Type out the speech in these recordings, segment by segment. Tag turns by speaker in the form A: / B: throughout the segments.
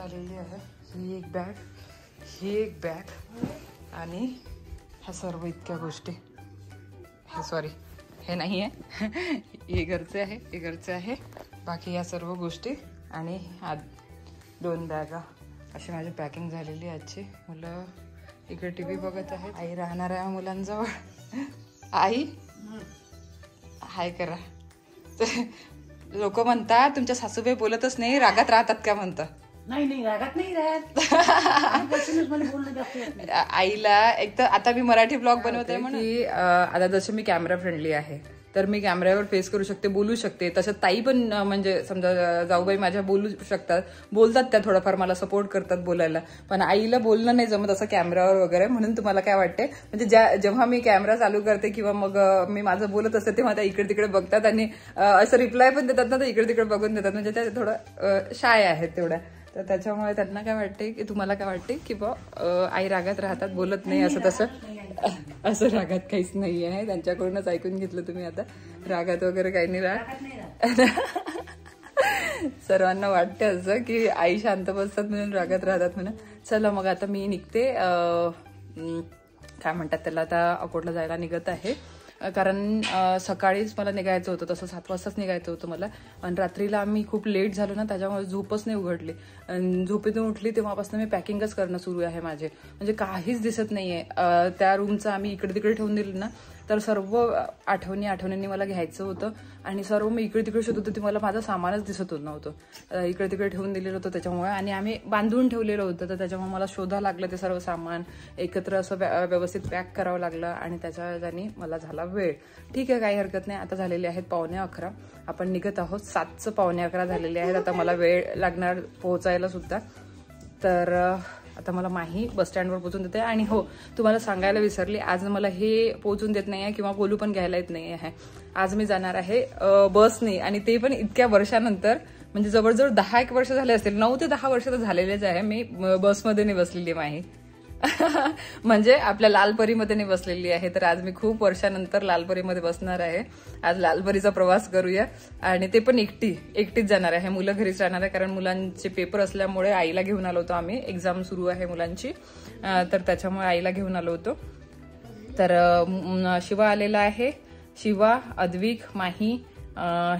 A: झालेली आहे. ही एक बॅग, ही एक बॅग आणि ह्या सर्व इतक्या गोष्टी. हे सॉरी, हे नाही आहे, हे घरचे आहे, हे घरचे आहे. बाकी या सर्व गोष्टी आणि हा 2 बॅगा अशी माझी पॅकिंग झालेली आहे आजची. मुलं इकडे टीव्ही बघत आहेत. आई राहणार आहे मुलांजवळ. आई हाय करा. लोक म्हणतात तुमच्या सासूबाई बोलतच नाही, रागात राहतात का म्हणतात.
B: नाही रागात नाही राहत.
A: आईला एक तर आता मी मराठी ब्लॉग बनवते म्हणून की आता जसं मी कॅमेरा फ्रेंडली आहे तर मी कॅमेऱ्यावर फेस करू शकते, बोलू शकते. तसं ताई पण म्हणजे समजा जाऊबाई माझ्या बोलू शकतात, बोलतात त्या, थोडंफार मला सपोर्ट करतात बोलायला. पण आईला बोलणं नाही जमत असं कॅमेऱ्यावर वगैरे. म्हणून तुम्हाला काय वाटते, म्हणजे जेव्हा मी कॅमेरा चालू करते किंवा मग मी माझं बोलत असते तेव्हा त्या इकडे तिकडे बघतात आणि असं रिप्लाय पण देतात ना, तर इकडे तिकडे बघून देतात. म्हणजे त्या थोडं शाय आहेत तेवढ्या. तर त्याच्यामुळे त्यांना काय वाटते की तुम्हाला काय वाटते की आई रागात राहतात, बोलत नाही असं तसं. असं रागात काहीच नाही आहे. त्यांच्याकडूनच ऐकून घेतलं तुम्ही. आता रागात वगैरे काही नाही राहत. सर्वांना वाटतं असं की आई शांत बसतात म्हणून रागात राहतात म्हणून. चला मग आता मी निघते. काय म्हणतात त्याला, आता अकोटला जायला निघत आहे. कारण सकाळीच मला निघायचं होतं, तसं 7 वाजताच निघायचं होतं मला. आणि रात्रीला आम्ही खूप लेट झालो ना, त्याच्यामुळे झोपच नाही उघडली. झोपेतून उठली तेव्हापासून मी पॅकिंगच करणं सुरू आहे माझे. म्हणजे काहीच दिसत नाहीये. त्या रूमचं आम्ही इकडे तिकडे ठेवून दिलं ना, तर सर्व आठवणींनी मला घ्यायचं होतं आणि सर्व मी इकडे तिकडे शोधत होती. मला माझं सामानच दिसत नव्हतं. इकडे तिकडे ठेवून दिलेलं होतं त्याच्यामुळे. आणि आम्ही बांधून ठेवलेलं होतं, तर त्याच्यामुळे मला शोधावं लागलं ते सर्व सामान एकत्र असं व्यवस्थित पॅक करावं लागलं. आणि त्याच्या याने मला झाला वेळ. ठीक आहे, काही हरकत नाही. आता झालेले आहेत 11:15. आपण निघत आहोत. 7चं 11:15 झालेले आहेत. आता मला वेळ लागणार पोहोचायला सुद्धा. तर आता मला माही बस स्टँडवर पोहोचून देते. आणि हो, तुम्हाला सांगायला विसरली, आज मला हे पोहोचून देत नाही आहे किंवा बोलू पण घ्यायला येत नाही आहे. आज मी जाणार आहे बसने, आणि ते पण इतक्या वर्षानंतर. म्हणजे जवळजवळ 10 वर्ष झाले असतील, 9 ते 10 वर्ष तर झालेलेच आहे मी बसमध्ये नाही बसलेली माही. म्हणजे आपल्या लालपरीमध्ये नाही बसलेली आहे. तर आज मी खूप वर्षानंतर लालपरीमध्ये बसणार आहे. आज लालपरीचा प्रवास करूया. आणि ते पण एकटीच जाणार आहे. मुलं घरीच राहणार आहे, कारण मुलांचे पेपर असल्यामुळे आईला घेऊन आलो होतो आम्ही. एक्झाम सुरू आहे मुलांची, तर त्याच्यामुळे आईला घेऊन आलो होतो. तर शिवा आलेला आहे. शिवा, अद्विक, माही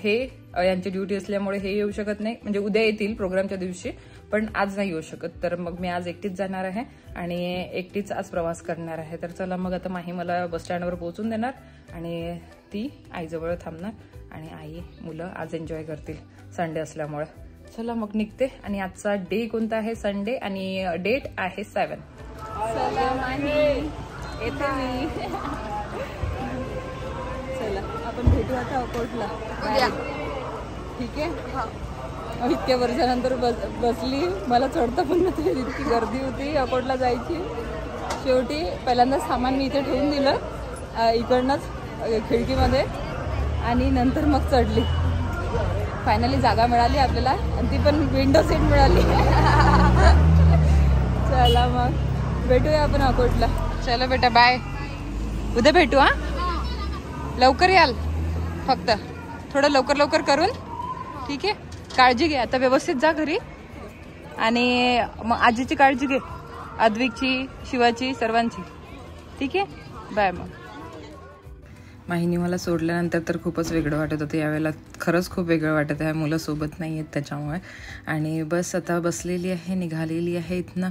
A: हे यांची ड्युटी असल्यामुळे हे येऊ शकत नाही. म्हणजे उद्या येतील प्रोग्रामच्या दिवशी, पण आज नाही येऊ शकत. तर मग मी आज एकटीच जाणार आहे आणि एकटीच आज प्रवास करणार आहे. तर चला मग आता माही मला बस स्टँडवर पोहोचून देणार आणि ती आईजवळ थांबणार. आणि आई मुलं आज एन्जॉय करतील संडे असल्यामुळे. चला मग निघते. आणि आजचा डे कोणता आहे? संडे. आणि डेट आहे 7. चला माही, येते मी. चला आपण भेटू आता अकोटला. ठीक आहे. इतक्या वर्षानंतर बसली. मला चढता पण नव्हती, इतकी गर्दी होती अकोटला जायची. शेवटी पहिल्यांदा सामान मी इथे ठेवून दिलं इकडनंच खिडकीमध्ये, आणि नंतर मग चढली. फायनली जागा मिळाली आपल्याला, आणि ती पण विंडो सीट मिळाली. चला मग भेटूया आपण अकोटला. चलो बेटा, बाय. उद्या भेटू. हा, लवकर याल, फक्त थोडं लवकर करून. ठीक आहे, काळजी घे. आता व्यवस्थित जा घरी. आणि मग आजीची काळजी घे, अद्विकची, शिवाची, सर्वांची. ठीक आहे, बाय. मग माहीने मला सोडल्यानंतर तर खूपच वेगळं वाटत होतं. यावेळेला खरंच खूप वेगळं वाटत आहे. मुलं सोबत नाही आहेत त्याच्यामुळे. आणि बस आता बसलेली आहे, निघालेली आहे. इथनं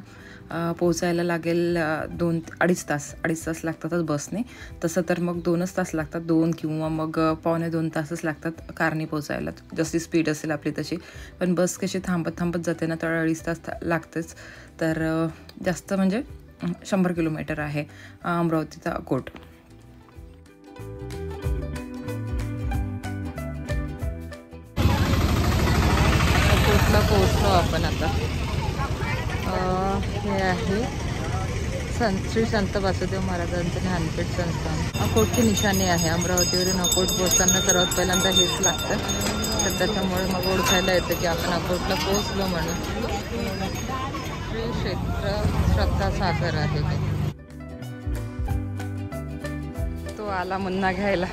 A: पोचायला लागेल 2-2.5 तास लागतातच बसने. तसं तर मग 2च तास लागतात, 2 किंवा मग 1.25 तासच लागतात कारने पोचायला, जशी स्पीड असेल आपली तशी. पण बस कशी थांबत जाते ना, तर 2.5 तास लागतेच. तर जास्त म्हणजे 100 किलोमीटर आहे अमरावती ते अकोट. अकोटला पोहोचलो आपण आता. हे आहे श्री संत वासुदेव महाराजांचं ज्ञानपीठ संस्थान. अकोटची निशाणी आहे. अमरावतीवरून अकोट पोहोचताना सर्वात पहिल्यांदा हेच लागतं. तर त्याच्यामुळे मग ओळखायला येतं की आपण अकोटला पोहोचलो म्हणून. श्री क्षेत्र श्रद्धा सागर आहे. तो आला मुन्ना घ्यायला.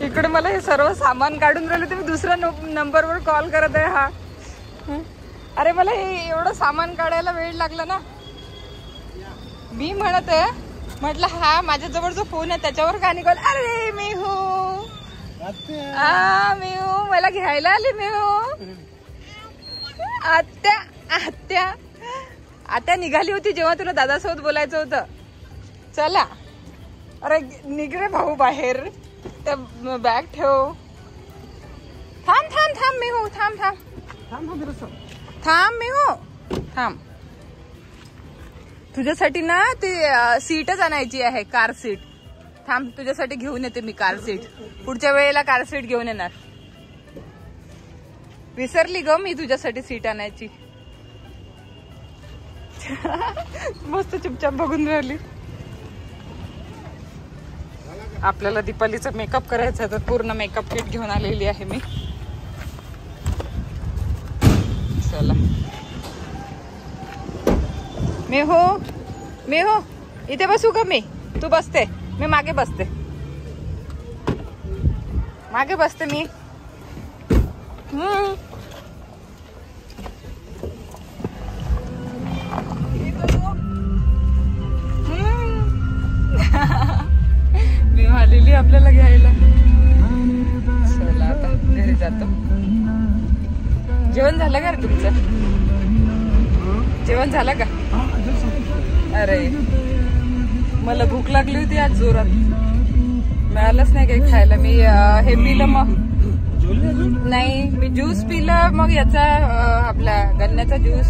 A: इकडे मला हे सर्व सामान काढून राहिले, तुम्ही दुसऱ्या नंबरवर कॉल करत आहे. हा अरे मला हे एवढं सामान काढायला वेळ लागला ना. मी म्हणत आहे म्हटलं हा माझ्याजवळ जो फोन आहे त्याच्यावर गाणी गाल. अरे मेहू मेहू मला घ्यायला आली मेहू. आत्या आत्या आत्या निघाली होती जेव्हा तुला दादासोबत बोलायचं होतं. चला अरे निघ रे भाऊ बाहेर. त्या बॅग ठेव. थांब थांब थांब मेहू थांब थांब थांब मेहू थांब. तुझ्यासाठी ना ते सीटच आणायची आहे कार सीट. थांब तुझ्यासाठी घेऊन येते मी कार सीट. पुढच्या वेळेला कार सीट घेऊन येणार. विसरली ग मी तुझ्यासाठी सीट आणायची. मस्त चुपचाप बघून राहिली. आपल्याला दीपालीचा मेकअप करायचा तर पूर्ण मेकअप किट घेऊन आलेली आहे मी. चला मी हो इथे बसू का मी. तू बसते मी मागे बसते. मागे बसते मी. मी आलेली आपल्याला घ्यायला. चला आता घरी जातो. जेवण झालं का रे तुमचं. जेवण झालं का. अरे मला भूक लागली होती आज जोरात. मिळालंच नाही काही खायला. मी हे पिलं मग नाही मी ज्यूस पिलं मग याचा आपला गन्न्याचा ज्यूस.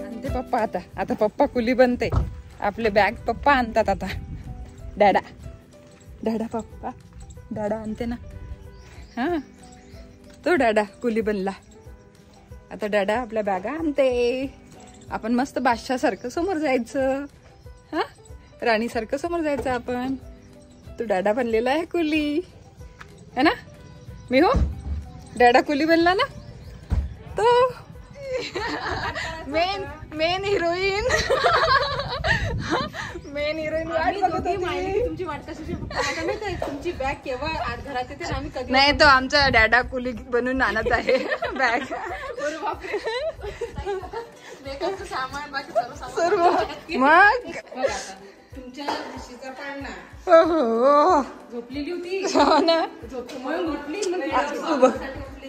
A: आणते पप्पा आता पप्पा कुली बनते. आपले बॅग पप्पा आणतात आता. डॅडा डॅडा पप्पा डॅडा आणते ना. हा तो डॅडा कुली बनला. आता डॅडा आपल्या बॅगा आणते. आपण मस्त बादशाह सारखं समोर जायचं. हा राणी सारखं समोर जायचं आपण. तो डॅडा बनलेला आहे कुली है ना. मी हो डॅडा कुली बनला ना. तो मेन हिरोईन वाट बघत होती.
B: तुमची वाट कशी तुमची बॅग केव्हा घरात येते आम्ही कधी.
A: नाही तो आमचा डॅडा कुली बनून आणत आहे बॅग.
B: सामान बाकी
A: सर्व मग
B: तुमच्या दिशीचा पाळणा
A: हो
B: झोपलेली होती
A: ना.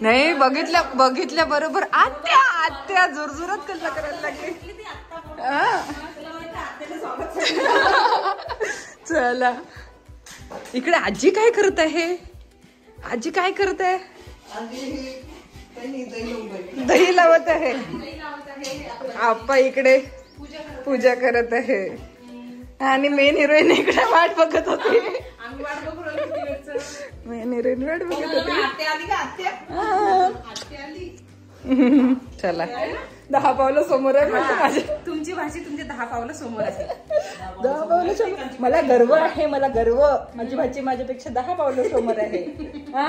A: नाही बघितल्या बरोबर आत्या आत्या जोरजोरात कल्ला करायला लागली. चला इकडे आजी काय करत आहे. आजी काय करत आहे. दही लावत आहे. आप्पा इकडे पूजा करत आहे आणि मेन हिरोईन इकडे वाट बघत होती. मेन हिरोईन वाट बघत होती. चला 10 पावलं समोर आहे माझे.
B: तुमची भाषी तुमचे 10 पावलं समोर आहे.
A: 10 पावलं समोर. मला गर्व आहे. मला गर्व. माझी भाची माझ्यापेक्षा 10 पावलं समोर आहे. हा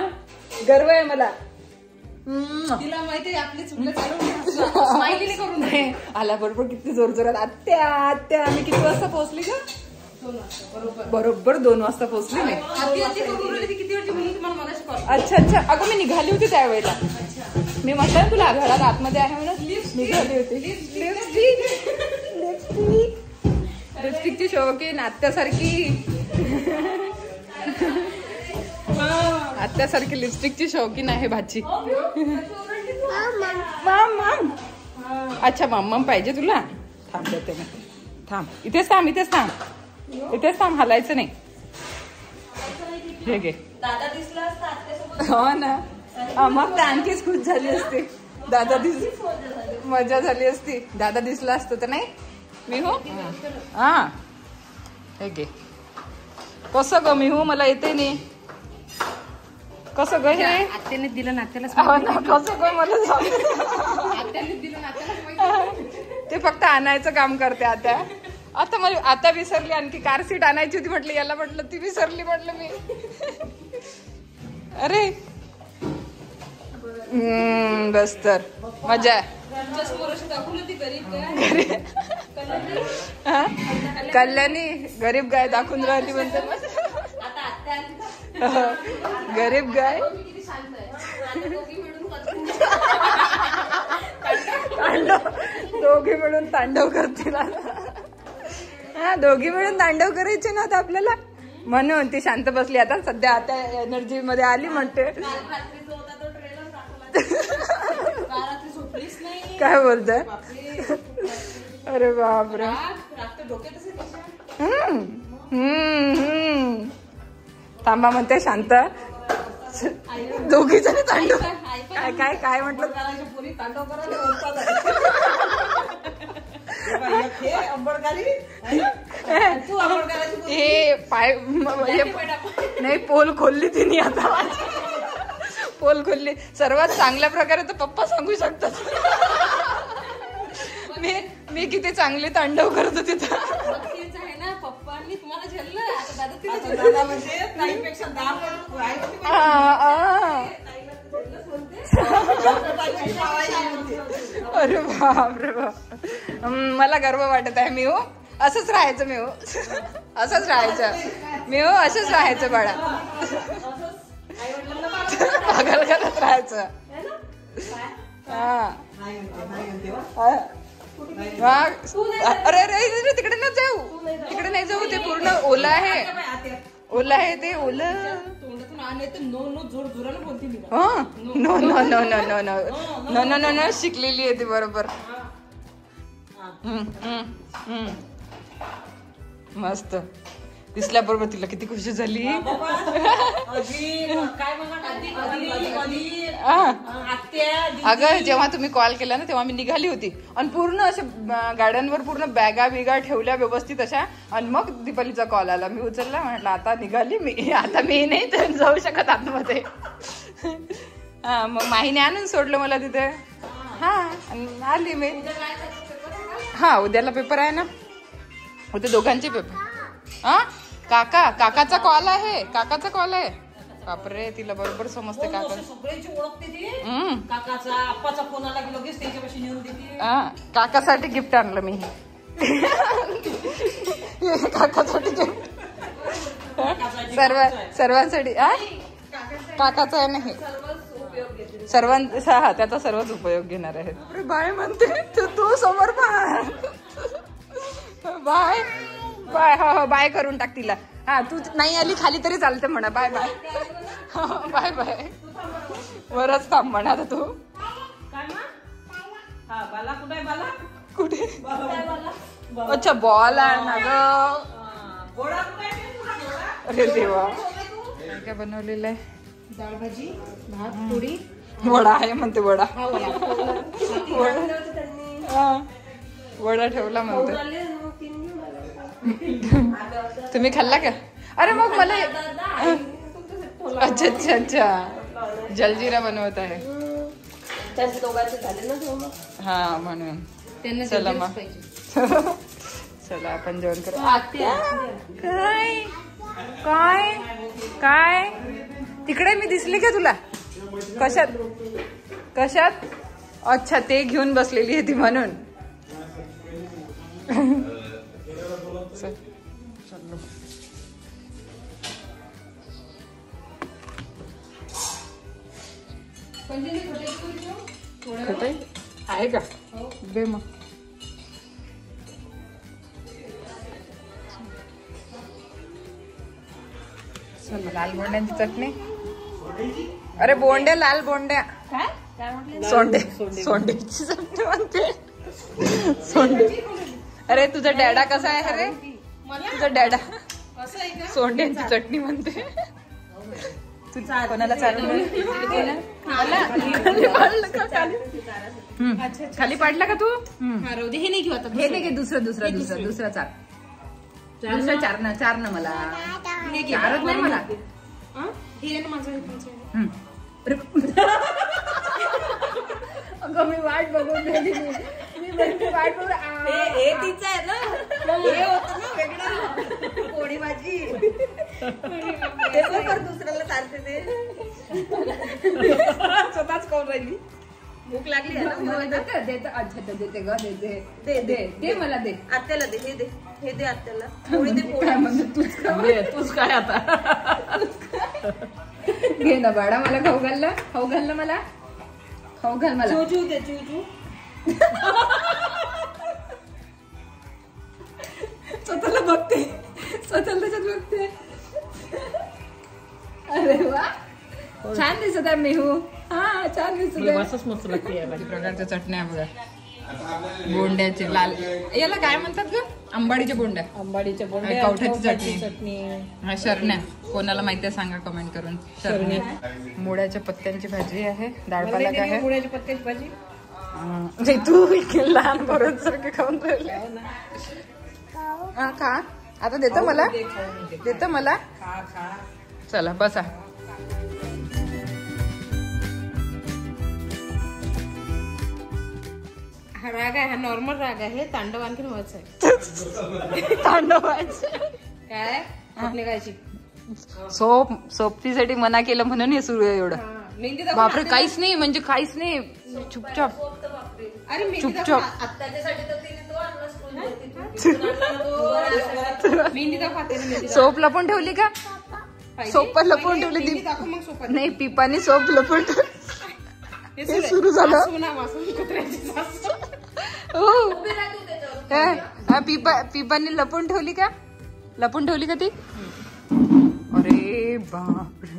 A: गर्व आहे मला.
B: तिला माहिती आहे आपली चुकलं चालू स्माइली करून
A: नाही आला बरोबर किती जोर जोरात. आत्या आत्या आम्ही किती वाजता पोहोचली का.
B: 2 वाजता
A: बरोबर 2 वाजता पोहोचली मी. अच्छा अच्छा अगं मी निघाली होती त्यावेळेला. मी म्हटलं तुला घरात आतमध्ये आहे म्हणून निघाली होती. लिपस्टिकची शौकीन आत्यासारखी. आत्यासारखी लिपस्टिकची शौकीन आहे भाची. माम अच्छा माम पाहिजे तुला. थांब देते मी. थांब इथेच थांब हलायचं नाही. हे घे.
B: दादा दिसला असता
A: हो ना. मग तर आणखीच खुश झाली असते. दादा मजा झाली असती. दादा दिसला असतं तर नाही मी हो. हा हे घे. कसं ग मी हो मला येते नाही. कसं ग हे
B: आत्याने दिलं नात्याला.
A: कसं ग मला
B: आत्याने दिलं नात्याला.
A: ते फक्त आणायचं काम करते आता. आता मला आता विसरली. आणखी कार सीट आणायची होती म्हटलं. याला म्हटलं ती विसरली म्हटलं मी. अरे बस तर मजा. कल्याणी गरीब गाय दाखवून राहिली म्हणते. गरीब गाय दोघी मिळून तांडव करतील. हा दोघी मिळून तांडव करायचे ना आता आपल्याला, म्हणून ती शांत बसली. आता सध्या आता एनर्जी मध्ये आली म्हणते. काय बोलताय? अरे बापरे. थांबा म्हणते शांत. दोघी जणी तांडव. काय काय काय म्हटलं? हे पाय नाही, पोल खोलली तिने आता. पोल खोलली. सर्वात चांगल्या प्रकारे तर पप्पा सांगू शकतात. मी किती चांगली तांडव करतो तिथं.
B: पप्पांनी तुम्हाला झेललं,
A: अरे बाप रे बाप. मला गर्व वाटत आहे. मी हो असंच राहायचं. मी हो असंच राहायचं. मी हो असंच राहायचं बाळा. पागल करत राहायचं. हा अरे अरे तिकडे नाही जाऊ, तिकडे नाही जाऊ. ते पूर्ण ओला आहे. ओला आहे ते ओलं. No no no no no no no no no no शिकलेली आहे ती बरोबर. मस्त दिसल्याबरोबर तिला किती खुशी झाली. अगं जेव्हा तुम्ही कॉल केला ना तेव्हा मी निघाली होती आणि पूर्ण अशा गाड्यांवर पूर्ण बॅगा बिगा ठेवल्या व्यवस्थित अशा. आणि मग दीपालीचा कॉल आला. मी उचलला, म्हटलं आता निघाली मी. आता मी नाही तर जाऊ शकत आतमध्ये. हा मग माहीने आणून सोडलं मला तिथे. हा आली मी. हा उद्याला पेपर आहे ना. उद्या दोघांचे पेपर. हा काकाचा कॉल आहे. काकाचा कॉल आहे. बापरे तिला बरोबर समजते. काकासाठी गिफ्ट आणलं मी. काकासाठी गिफ्ट सर्वांसाठी. काकाचा आहे नाही सर्वांचा. त्याचा सर्वच उपयोग घेणार आहे. बाय म्हणते तू समोर बाय बाय. हो बाय करून टाक तिला. हा तू नाही आली खाली तरी चालते म्हणा. Bye bye. Bye bye. वरच थांब म्हणा आता तू. कुठे? अच्छा बॉल आहे ना ग. अरे देवा. काय बनवलेलं आहे?
B: डाळ भाजी, भात, पोळी,
A: वडा आहे म्हणते. वडा वडा ठेवला म्हणते. तुम्ही खाल्ला का? अरे मग मला. अच्छा अच्छा अच्छा जलजिरा बनवत आहे. हा म्हणून. चला मग चला आपण जेवण करू. काय काय काय तिकडे मी दिसली का तुला? कशात कशात? अच्छा ते घेऊन बसलेली आहे ती म्हणून. चलो खटाई आहे का? दे मग. चल लाल बोंड्यांची चटणी. अरे बोंड्या लाल बोंड्या. सोंडे सोंडेची चटणी म्हणते. सोंडे. अरे तुझा डॅडा कसा आहे रे? तुझा डॅडा सोंड्यांची चटणी म्हणते. कोणाला चालू खाली पाडला का तू?
B: हे नाही घेऊ आता.
A: हे नाही घे. दुसरा चार. दुसरा चार ना मला. चारच नाही मला. अगं मी वाट बघून वाट बघून.
B: हे तिचं आहे ना. हे होतं ना वेगळं. पोळी भाजी दुसऱ्याला चालते ते. स्वतःच खाऊन राहिली. भूक लागली आहे ना.
A: अच्छा देते ग. दे दे दे मला दे.
B: आत्याला दे. हे दे. हे दे आत्याला. पोळी दे. पोळी
A: तूच काय आता. घे ना बाळा, मला खाऊ घाल ना, खाऊ घाल ना, मला खाऊ घाल मला.
B: चूचू दे चूचू.
A: स्वतःला बघते, स्वतःला त्याच्यात बघते. अरे वा, छान दिसत आहे मेहू. हा छान दिसत आहे.
B: असंच मस्त लागते.
A: प्रकारच्या चटण्या बघा, बोंड्याचे लाल, याला काय म्हणतात ग? आंबाडीच्या बोंड्या,
B: आंबाडीच्या बोंड्या,
A: कवठ्याची चटणी,
B: चटणी.
A: शरण्या. कोणाला माहिती आहे सांगा कमेंट करून. शरण्या. मुळ्याच्या पत्त्यांची भाजी आहे, डाळ पालक आहे.
B: मुळ्याची पत्त्याची भाजी.
A: तू लहान बरोच सारखे खाऊन राहिले. खा आता, देतं मला, देतं मला.
B: खा खा.
A: चला बसा.
B: हा राग आहे, हा नॉर्मल राग आहे. तांडव आणखी व्हायचं आहे.
A: तांडवायचं
B: काय आपले कायची
A: सोबतीसाठी मना केलं म्हणून हे सुरू आहे एवढं.
B: मेहंदी दाखव.
A: बापरे, काहीच नाही म्हणजे काहीच नाही, चुपचाप
B: अरे मेहंदी
A: चुपचाप.
B: मेहंदी दाखव.
A: सोप लपून ठेवली का? सोप लपून ठेवली.
B: मेहंदी दाखव मग सोपा.
A: नाही, पिपानी सोप लपून ठेवली. हे सुरू झालं. पिपानी लपून ठेवली का? लपून ठेवली का ती? अरे बापरे,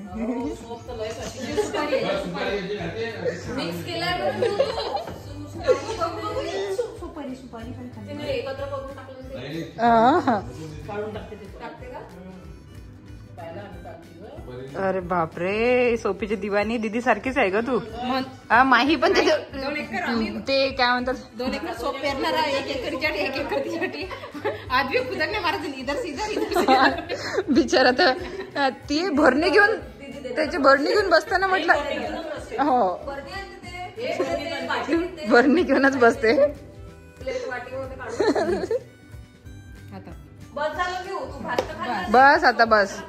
A: अरे बापरे, सोपीची दिवाणी दीदी सारखीच आहे ग तू. माही पण ते काय म्हणतात,
B: 2 एकर सोप पेरणार आहे. 1 एकरसाठी 1 एकरसाठी आदमी खुदकने मारत इधर से इधर.
A: बिचारा तर ती भरणी घेऊन, त्याची भरणी घेऊन बसताना म्हटलं, हो भरणी घेऊनच बसते. बस आता बस.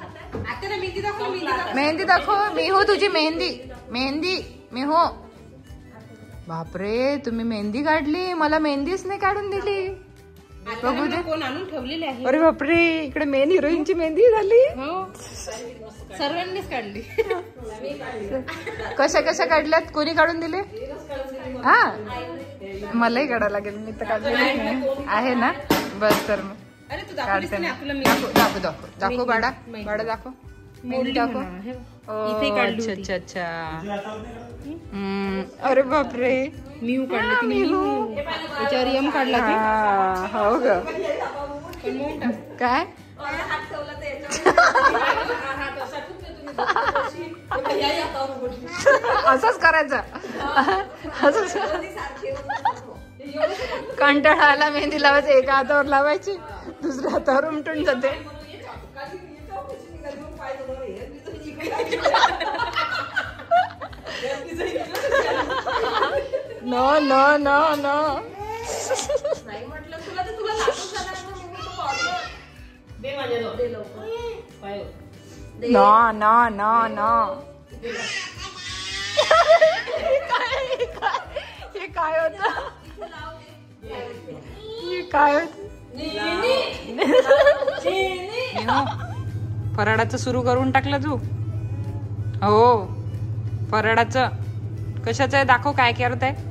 A: मेहंदी दाखव मेहू, तुझी मेहंदी. मेहंदी मेहू. बापरे, तुम्ही मेहंदी काढली, मला मेहंदीच नाही काढून दिली. बघू दे,
B: कोण आणून ठेवलेले आहे.
A: अरे बापरे, इकडे मेन हिरोईनची मेहंदी झाली.
B: हो, सर्वांनीच काढली.
A: कशा कशा काढल्यात, कोणी काढून दिले? हा, मलाही काढायला लागेल, मी तर काढले आहे ना. बस तर मग
B: अरे तू
A: काढते ना. दाखव बाळा, बाळा दाखव, मेहंदी दाखव. अच्छा अच्छा अच्छा. अरे बापरे,
B: मिहू काढलं, मिहू त्याच्यावर यम काढला.
A: हो ग, काय असंच करायचं. असंच कंटाळा आला, मेहंदी लावायची, एका हातावर लावायची, दुसऱ्या हातावर उमटून जाते. No no no no. No no no no. हे काय होत, हे काय होत? फराळाचं सुरू करून टाकलं तू? हो, फराळाचं कशाचं आहे, दाखव काय करत आहे.